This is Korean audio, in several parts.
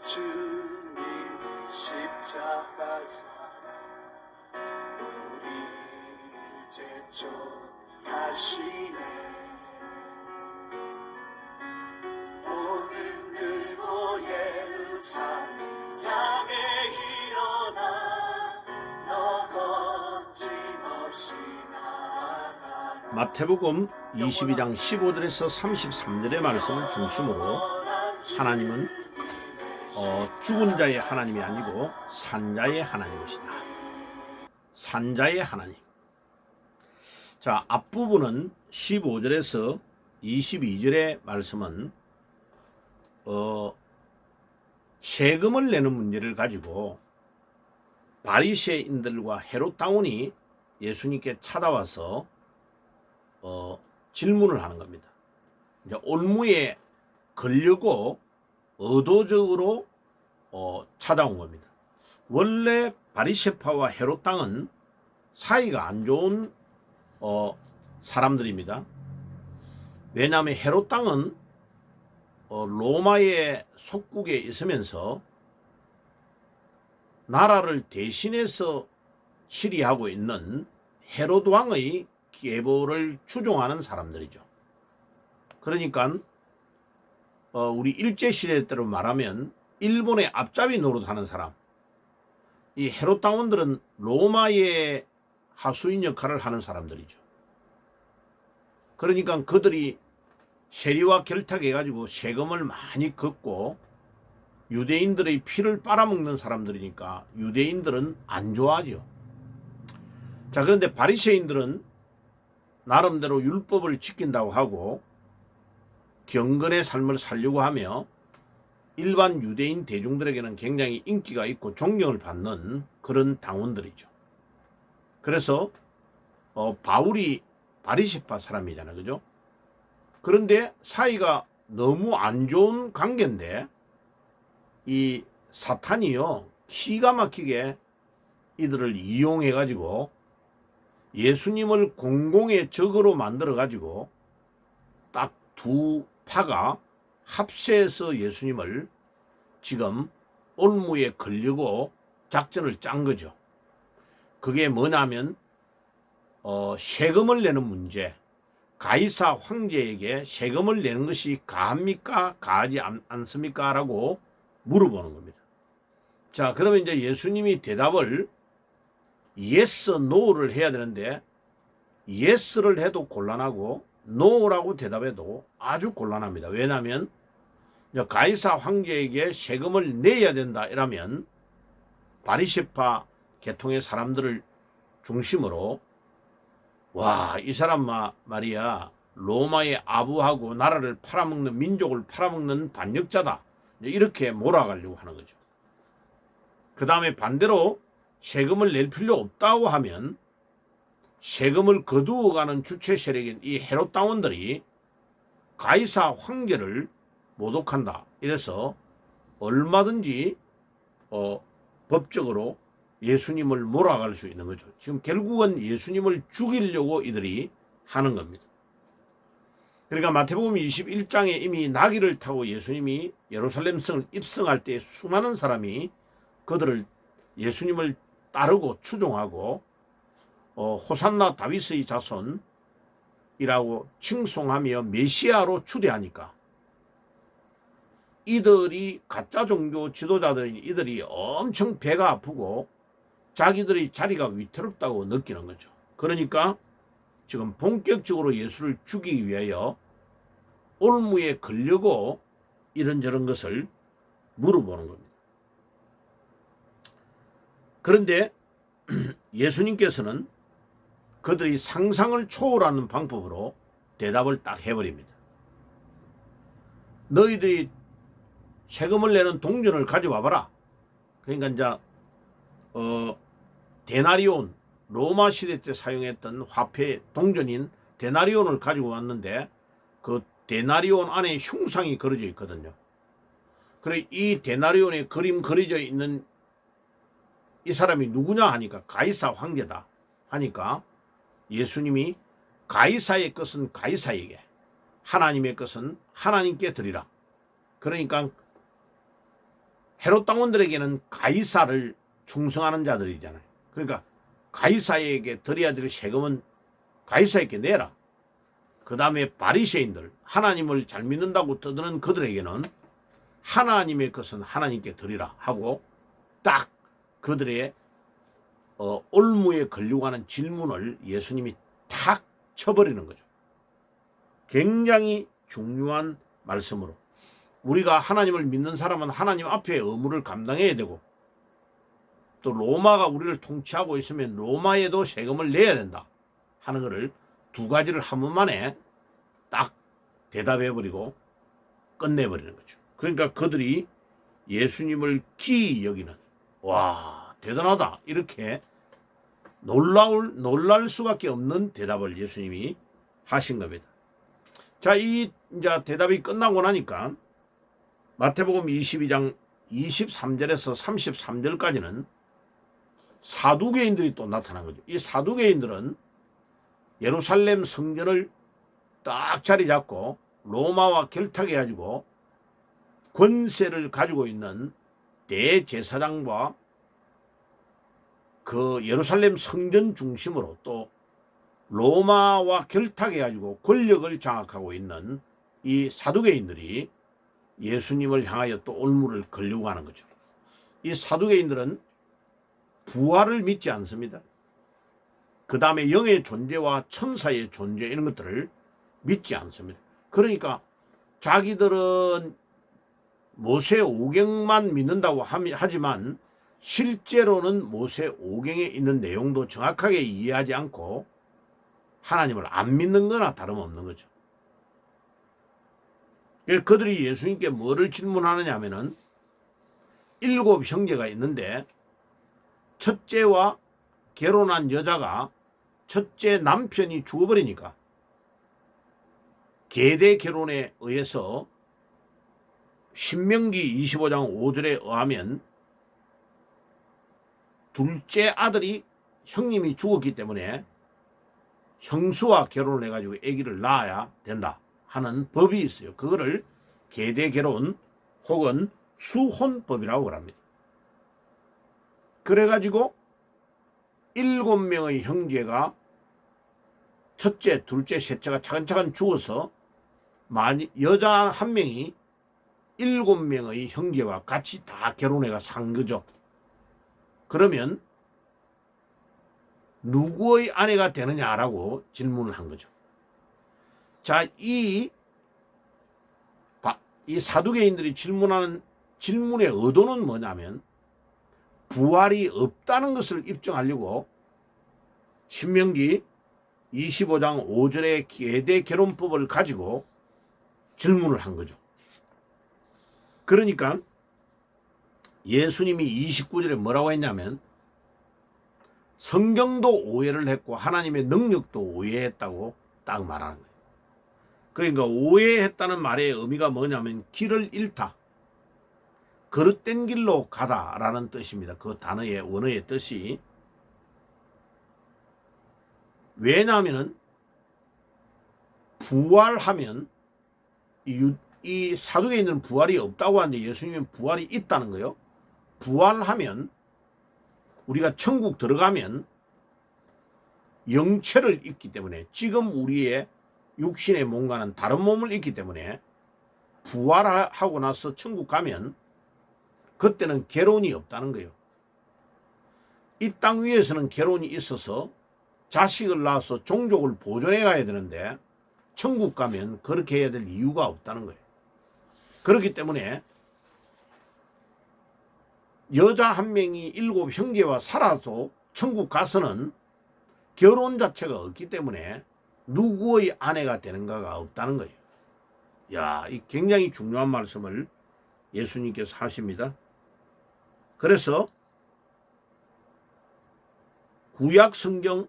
주님 십자가상 우리 제촉하시네. 복음 들고 예루살렘 향해 일어나 너 거침없이 나아가. 마태복음 22장 15절에서 33절의 말씀을 중심으로 하나님은 죽은 자의 하나님이 아니고 산자의 하나님이시다. 산자의 하나님. 자, 앞부분은 15절에서 22절의 말씀은 세금을 내는 문제를 가지고 바리새인들과 헤롯 당원이 예수님께 찾아와서 질문을 하는 겁니다. 이제 올무에 걸려고 의도적으로 찾아온 겁니다. 원래 바리새파와 헤롯 당은 사이가 안 좋은 사람들입니다. 왜냐하면 헤롯 당은 로마의 속국에 있으면서 나라를 대신해서 치리하고 있는 헤롯 왕의 계보를 추종하는 사람들이죠. 그러니까 우리 일제시대 때로 말하면 일본의 앞잡이 노릇하는 사람, 이 헤롯 당원들은 로마의 하수인 역할을 하는 사람들이죠. 그러니까 그들이 세리와 결탁해가지고 세금을 많이 걷고 유대인들의 피를 빨아먹는 사람들이니까 유대인들은 안 좋아하죠. 자, 그런데 바리새인들은 나름대로 율법을 지킨다고 하고 경건의 삶을 살려고 하며 일반 유대인 대중들에게는 굉장히 인기가 있고 존경을 받는 그런 당원들이죠. 그래서 바울이 바리새파 사람이잖아요, 그죠? 그런데 사이가 너무 안 좋은 관계인데 이 사탄이요 기가 막히게 이들을 이용해 가지고 예수님을 공공의 적으로 만들어 가지고 딱 두 파가 합세해서 예수님을 지금 올무에 걸려고 작전을 짠 거죠. 그게 뭐냐면 세금을 내는 문제, 가이사 황제에게 세금을 내는 것이 가합니까? 가하지 않습니까? 라고 물어보는 겁니다. 자, 그러면 이제 예수님이 대답을 yes, no를 해야 되는데 yes를 해도 곤란하고 no라고 대답해도 아주 곤란합니다. 왜냐하면 가이사 황제에게 세금을 내야 된다 이러면 바리새파 계통의 사람들을 중심으로 와, 이 사람 말이야 로마의 아부하고 나라를 팔아먹는 민족을 팔아먹는 반역자다 이렇게 몰아가려고 하는 거죠. 그 다음에 반대로 세금을 낼 필요 없다고 하면 세금을 거두어가는 주체 세력인 이 헤롯 당원들이 가이사 황제를 모독한다. 이래서 얼마든지 법적으로 예수님을 몰아갈 수 있는 거죠. 지금 결국은 예수님을 죽이려고 이들이 하는 겁니다. 그러니까 마태복음 21장에 이미 나귀를 타고 예수님이 예루살렘 성을 입성할 때 수많은 사람이 그들을 예수님을 따르고 추종하고 호산나 다윗의 자손이라고 칭송하며 메시아로 추대하니까 이들이 가짜 종교 지도자들인 이들이 엄청 배가 아프고 자기들의 자리가 위태롭다고 느끼는 거죠. 그러니까 지금 본격적으로 예수를 죽이기 위하여 올무에 걸려고 이런저런 것을 물어보는 겁니다. 그런데 예수님께서는 그들이 상상을 초월하는 방법으로 대답을 딱 해버립니다. 너희들이 세금을 내는 동전을 가져와봐라. 그러니까 이제 데나리온, 로마 시대 때 사용했던 화폐 동전인 데나리온을 가지고 왔는데 그 데나리온 안에 흉상이 그려져 있거든요. 그래 이 데나리온에 그림 그려져 있는 이 사람이 누구냐 하니까 가이사 황제다 하니까 예수님이 가이사의 것은 가이사에게, 하나님의 것은 하나님께 드리라. 그러니까 헤롯 당원들에게는 가이사를 충성하는 자들이잖아요. 그러니까 가이사에게 드려야 될 세금은 가이사에게 내라. 그 다음에 바리새인들, 하나님을 잘 믿는다고 떠드는 그들에게는 하나님의 것은 하나님께 드리라 하고 딱 그들의 올무에 걸리고 하는 질문을 예수님이 탁 쳐버리는 거죠. 굉장히 중요한 말씀으로 우리가 하나님을 믿는 사람은 하나님 앞에 의무를 감당해야 되고 또 로마가 우리를 통치하고 있으면 로마에도 세금을 내야 된다 하는 것을 두 가지를 한 번만에 딱 대답해버리고 끝내버리는 거죠. 그러니까 그들이 예수님을 기이 여기는 와 대단하다 이렇게 놀랄 수밖에 없는 대답을 예수님이 하신 겁니다. 자, 이 이제 대답이 끝나고 나니까 마태복음 22장 23절에서 33절까지는 사두개인들이 또 나타난 거죠. 이 사두개인들은 예루살렘 성전을 딱 자리 잡고 로마와 결탁해 가지고 권세를 가지고 있는 대제사장과 그 예루살렘 성전 중심으로 또 로마와 결탁해 가지고 권력을 장악하고 있는 이 사두개인들이 예수님을 향하여 또 올무를 걸려고 하는 거죠. 이 사두개인들은 부활을 믿지 않습니다. 그 다음에 영의 존재와 천사의 존재 이런 것들을 믿지 않습니다. 그러니까 자기들은 모세 오경만 믿는다고 하지만 실제로는 모세 오경에 있는 내용도 정확하게 이해하지 않고 하나님을 안 믿는 거나 다름없는 거죠. 그들이 예수님께 뭐를 질문하느냐 하면은 7 형제가 있는데 첫째와 결혼한 여자가 첫째 남편이 죽어버리니까 계대 결혼에 의해서 신명기 25장 5절에 의하면 둘째 아들이 형님이 죽었기 때문에 형수와 결혼을 해가지고 아기를 낳아야 된다 하는 법이 있어요. 그거를 계대 결혼 혹은 수혼법이라고 합니다. 그래가지고 7명의 형제가 첫째, 둘째, 셋째가 차근차근 죽어서 여자 한 명이 7명의 형제와 같이 다 결혼해가 산 거죠. 그러면 누구의 아내가 되느냐라고 질문을 한 거죠. 자, 이 사두개인들이 질문하는 질문의 의도는 뭐냐면 부활이 없다는 것을 입증하려고 신명기 25장 5절의 계대 결혼법을 가지고 질문을 한 거죠. 그러니까 예수님이 29절에 뭐라고 했냐면 성경도 오해를 했고 하나님의 능력도 오해했다고 딱 말하는 거예요. 그러니까 오해했다는 말의 의미가 뭐냐면 길을 잃다, 그릇된 길로 가다라는 뜻입니다. 그 단어의 원어의 뜻이. 왜냐하면 부활하면 이 사두개인들은 부활이 없다고 하는데 예수님은 부활이 있다는 거예요. 부활하면 우리가 천국 들어가면 영체를 입기 때문에 지금 우리의 육신의 몸과는 다른 몸을 입기 때문에 부활하고 나서 천국 가면 그때는 결혼이 없다는 거예요. 이 땅 위에서는 결혼이 있어서 자식을 낳아서 종족을 보존해 가야 되는데 천국 가면 그렇게 해야 될 이유가 없다는 거예요. 그렇기 때문에 여자 한 명이 7 형제와 살아서 천국 가서는 결혼 자체가 없기 때문에 누구의 아내가 되는가가 없다는 거예요. 야, 이 굉장히 중요한 말씀을 예수님께서 하십니다. 그래서 구약 성경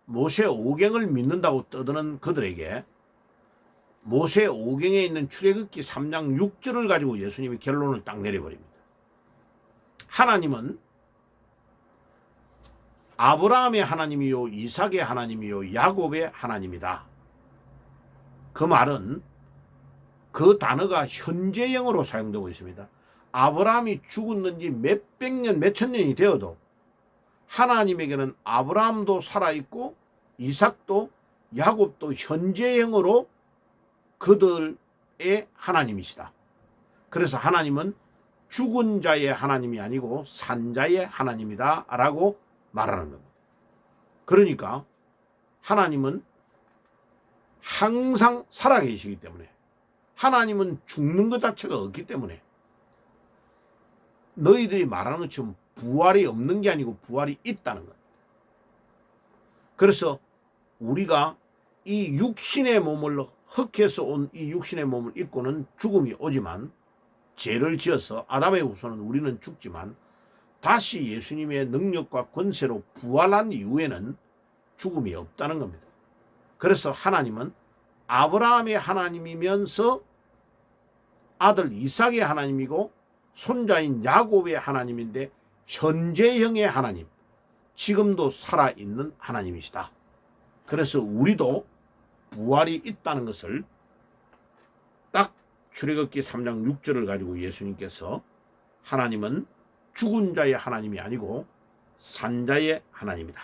모세 오경을 믿는다고 떠드는 그들에게 모세 오경에 있는 출애굽기 3장 6절을 가지고 예수님이 결론을 딱 내려버립니다. 하나님은 아브라함의 하나님이요 이삭의 하나님이요 야곱의 하나님이다. 그 말은 그 단어가 현재형으로 사용되고 있습니다. 아브라함이 죽었는지 몇백 년, 몇천 년이 되어도 하나님에게는 아브라함도 살아있고 이삭도 야곱도 현재형으로 그들의 하나님이시다. 그래서 하나님은 죽은 자의 하나님이 아니고 산 자의 하나님이다 라고 말하는 겁니다. 그러니까 하나님은 항상 살아계시기 때문에, 하나님은 죽는 것 자체가 없기 때문에 너희들이 말하는 것처럼 부활이 없는 게 아니고 부활이 있다는 겁니다. 그래서 우리가 이 육신의 몸을, 흙에서 온 이 육신의 몸을 입고는 죽음이 오지만, 죄를 지어서 아담의 후손은 우리는 죽지만 다시 예수님의 능력과 권세로 부활한 이후에는 죽음이 없다는 겁니다. 그래서 하나님은 아브라함의 하나님이면서 아들 이삭의 하나님이고 손자인 야곱의 하나님인데 현재형의 하나님, 지금도 살아있는 하나님이시다. 그래서 우리도 부활이 있다는 것을 딱 출애굽기 3장 6절을 가지고 예수님께서 하나님은 죽은 자의 하나님이 아니고 산자의 하나님이다.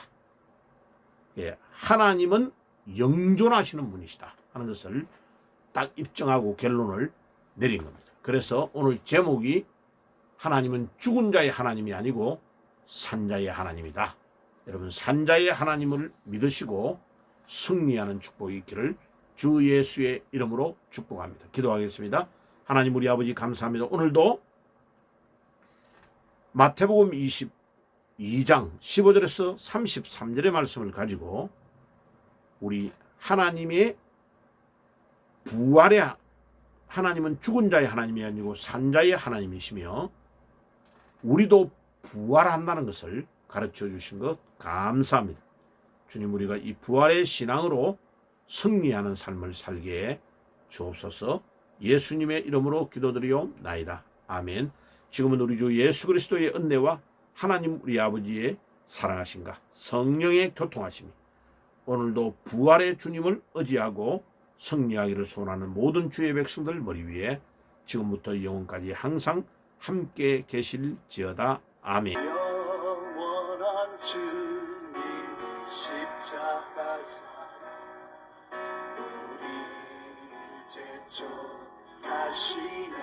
예, 하나님은 영존하시는 분이시다 하는 것을 딱 입증하고 결론을 내린 겁니다. 그래서 오늘 제목이 하나님은 죽은 자의 하나님이 아니고 산자의 하나님이다. 여러분, 산자의 하나님을 믿으시고 승리하는 축복이 있기를 주 예수의 이름으로 축복합니다. 기도하겠습니다. 하나님 우리 아버지 감사합니다. 오늘도 마태복음 22장 15절에서 33절의 말씀을 가지고 우리 하나님의 부활의 하나님은 죽은 자의 하나님이 아니고 산자의 하나님이시며 우리도 부활한다는 것을 가르쳐 주신 것 감사합니다. 주님, 우리가 이 부활의 신앙으로 승리하는 삶을 살게 해 주옵소서. 예수님의 이름으로 기도드리옵나이다. 아멘. 지금은 우리 주 예수 그리스도의 은혜와 하나님 우리 아버지의 사랑하심과 성령의 교통하심이 오늘도 부활의 주님을 의지하고 승리하기를 소원하는 모든 주의 백성들 머리 위에 지금부터 영원까지 항상 함께 계실지어다. 아멘. 영원한 주님 십자가 사랑 우리 제촉하시네.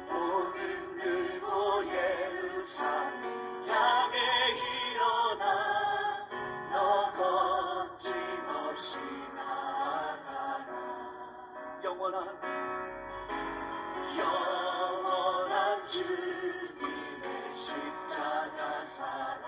복음 들고 예루살렘 향해 일어나 너 거침없이 나아가라. 영원한 주님의 십자가 사랑